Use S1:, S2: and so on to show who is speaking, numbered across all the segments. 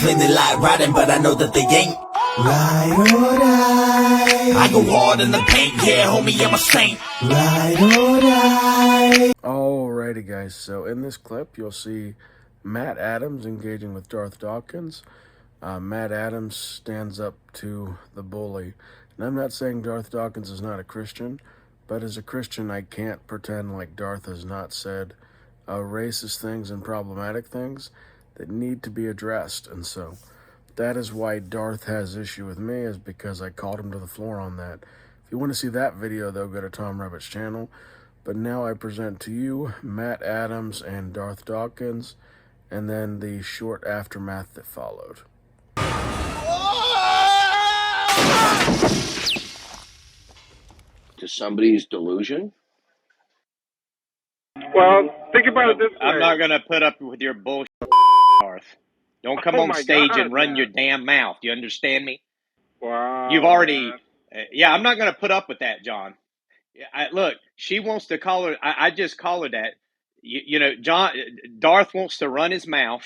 S1: Claim they like riding, but I know that they ain't. Ride or die. I go hard in the paint, yeah, homie, I'm a saint. Ride or die.
S2: Alrighty, guys, so in this clip, you'll see Matt Adams engaging with Darth Dawkins. Matt Adams stands up to the bully. And I'm not saying Darth Dawkins is not a Christian, but as a Christian, I can't pretend like Darth has not said racist things and problematic things that need to be addressed. And so that is why Darth has issue with me, is because I called him to the floor on that. If you want to see that video, though, go to Tom Rabbit's channel. But now I present to you Matt Adams and Darth Dawkins, and then the short aftermath that followed.
S3: To somebody's delusion?
S4: Well, think about it this way.
S5: I'm not going to put up with your bullshit, Darth. Don't come on stage and run your damn mouth. You understand me?
S4: Wow.
S5: You've already... yeah, I'm not going to put up with that, John. Look, she wants to call her... I just call her that. You know, Darth wants to run his mouth.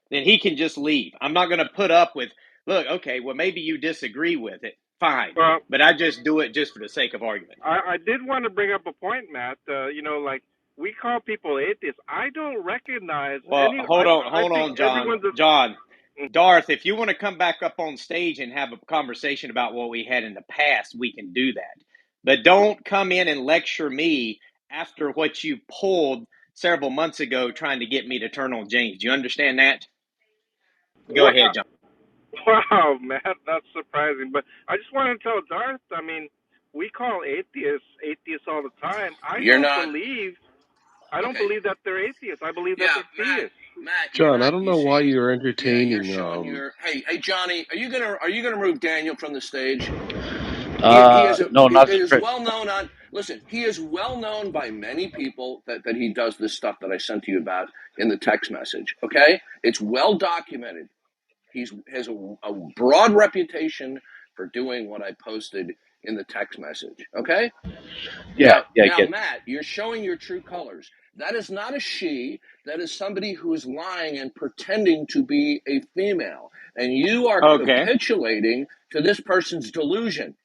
S5: Then he can just leave. I'm not going to put up with... Look, okay, well, maybe you disagree with it. Fine.
S4: Well,
S5: but I just do it just for the sake of argument.
S4: I did want to bring up a point, Matt. You know, like, we call people atheists. I don't recognize...
S5: Well, hold on, John. John, Darth, if you want to come back up on stage and have a conversation about what we had in the past, we can do that. But don't come in and lecture me after what you pulled several months ago trying to get me to turn on James. Do you understand that? Go ahead, John.
S4: Wow, Matt, that's surprising. But I just want to tell Darth, I mean, we call atheists all the time. I don't believe that they're atheists. I believe that they're theists.
S3: Matt,
S6: John, I don't know why you're entertaining.
S3: Hey, Johnny, are you gonna remove Daniel from the stage?
S6: No, not
S3: he is well known on. Listen, he is well known by many people that he does this stuff that I sent to you about in the text message. Okay, it's well documented. He has a broad reputation for doing what I posted in the text message. Okay. Now, Matt, you're showing your true colors. That is not a she. That is somebody who is lying and pretending to be a female. And you are capitulating to this person's delusion,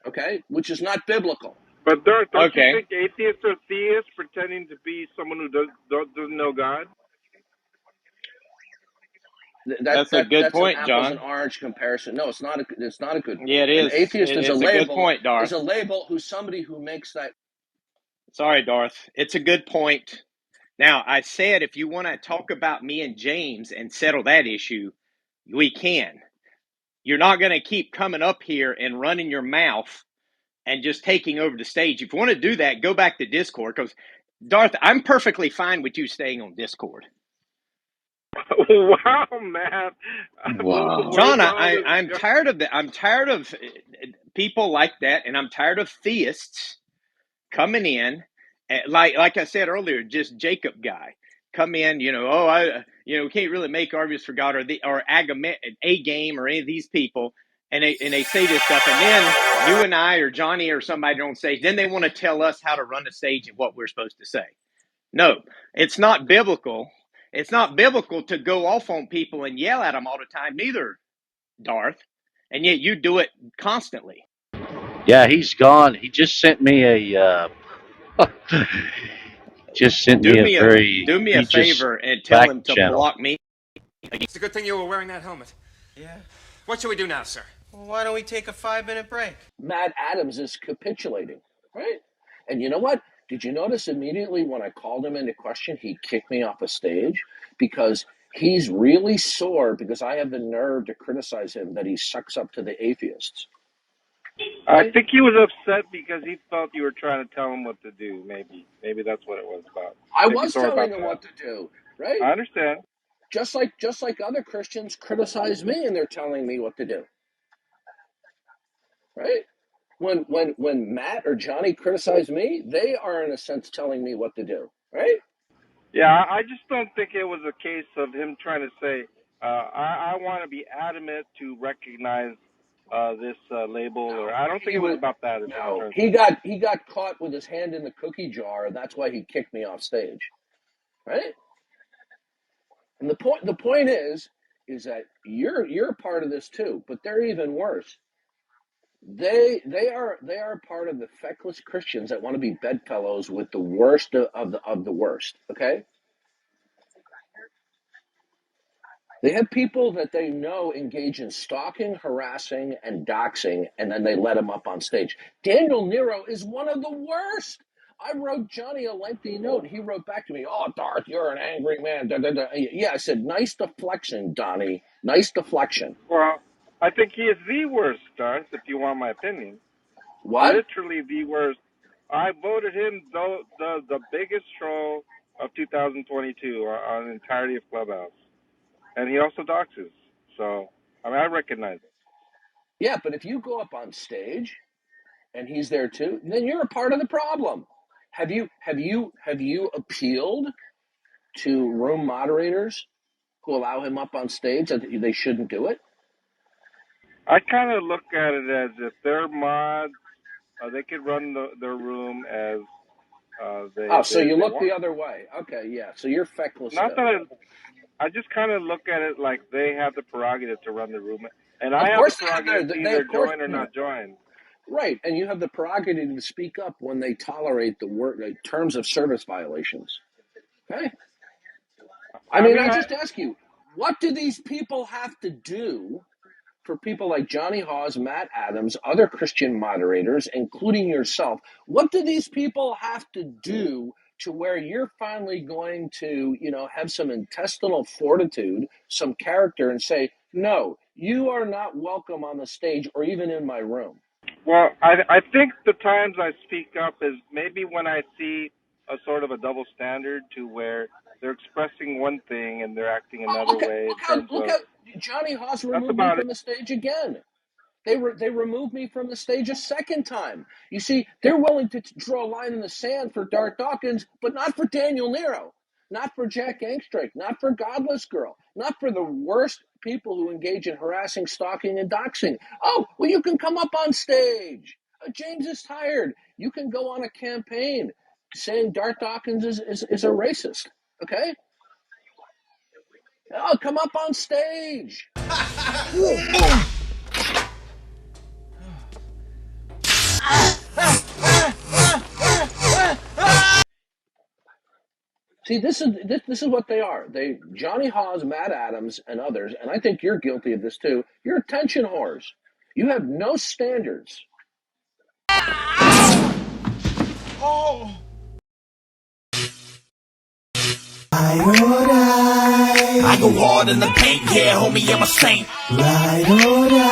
S3: okay, which is not biblical.
S4: But Darth, don't you think atheists are theists pretending to be someone who doesn't know God?
S5: That's a good point,
S3: an
S5: John.
S3: Apples and orange comparison. No, it's not a good point.
S5: Yeah, it is.
S3: An atheist is a label.
S5: Good point, Darth.
S3: Is a label who's somebody who makes that.
S5: Sorry, Darth. It's a good point. Now, I said if you want to talk about me and James and settle that issue, we can. You're not going to keep coming up here and running your mouth and just taking over the stage. If you want to do that, go back to Discord, because, Darth, I'm perfectly fine with you staying on Discord.
S4: Wow, man!
S6: Wow,
S5: John, I'm tired of that. I'm tired of people like that, and I'm tired of theists coming in, like I said earlier, just Jacob guy come in. We can't really make arguments for God or A game or any of these people, and they say this stuff, and then you and I or Johnny or somebody on stage, then they want to tell us how to run the stage and what we're supposed to say. No, it's not biblical. It's not biblical to go off on people and yell at them all the time, neither, Darth. And yet you do it constantly.
S6: Yeah, he's gone. He just sent me a.
S5: Do me a favor and tell him to block me.
S7: It's a good thing you were wearing that helmet.
S8: Yeah.
S7: What should we do now, sir?
S8: Well, why don't we take a 5-minute break?
S3: Matt Adams is capitulating, right? And you know what? Did you notice immediately when I called him into question, he kicked me off a stage? Because he's really sore because I have the nerve to criticize him that he sucks up to the atheists.
S4: I think he was upset because he felt you were trying to tell him what to do. Maybe that's what it was about.
S3: I was telling him what to do, right?
S4: I understand.
S3: Just like other Christians criticize me and they're telling me what to do, right? When Matt or Johnny criticize me, they are in a sense telling me what to do, right?
S4: Yeah, I just don't think it was a case of him trying to say, I want to be adamant to recognize this label, or I don't think it was about that.
S3: No, he got caught with his hand in the cookie jar, and that's why he kicked me off stage, right? And the point is, is that you're a part of this too, but they're even worse. They are part of the feckless Christians that want to be bedfellows with the worst of the worst. Okay, they have people that they know engage in stalking, harassing, and doxing, and then they let them up on stage. Daniel Nero is one of the worst. I wrote Johnny a lengthy note. He wrote back to me, "Oh, Darth, you're an angry man." Da, da, da. Yeah, I said, "Nice deflection, Donnie. Nice deflection."
S4: Well, I think he is the worst, Darth, if you want my opinion.
S3: What?
S4: Literally the worst. I voted him the biggest troll of 2022 on the entirety of Clubhouse. And he also doxes. So, I mean, I recognize it.
S3: Yeah, but if you go up on stage and he's there too, then you're a part of the problem. Have you appealed to room moderators who allow him up on stage that they shouldn't do it?
S4: I kind of look at it as if they're mods, they could run their room as
S3: So you
S4: they
S3: look the
S4: want.
S3: other way. Okay, yeah. So you're feckless
S4: Not
S3: too.
S4: that I just kind of look at it like they have the prerogative to run the room, and I
S3: Of
S4: have the
S3: course they
S4: prerogative
S3: have
S4: to
S3: they
S4: either
S3: of course
S4: join or not join.
S3: right, and you have the prerogative to speak up when they tolerate the terms of service violations. Okay. I mean, I just ask you, what do these people have to do for people like Johnny Hawes, Matt Adams, other Christian moderators, including yourself? What do these people have to do to where you're finally going to, have some intestinal fortitude, some character, and say, no, you are not welcome on the stage or even in my room?
S4: Well, I think the times I speak up is maybe when I see a sort of a double standard to where they're expressing one thing and they're acting
S3: Oh,
S4: another
S3: okay,
S4: way in terms
S3: look
S4: of.
S3: how Johnny Hawes
S4: That's
S3: removed me
S4: about it.
S3: from the stage again. They removed me from the stage a second time. You see, they're willing to draw a line in the sand for Darth Dawkins, but not for Daniel Nero, not for Jack Angstrike, not for Godless Girl, not for the worst people who engage in harassing, stalking, and doxing. Oh, well, you can come up on stage. James is tired. You can go on a campaign saying Darth Dawkins is a racist. Okay? Oh, come up on stage. See, this is what they are. Johnny Hawes, Matt Adams, and others, and I think you're guilty of this too. You're attention whores. You have no standards.
S1: Oh. I go hard in the paint, yeah, homie, I'm a saint. Ride or die.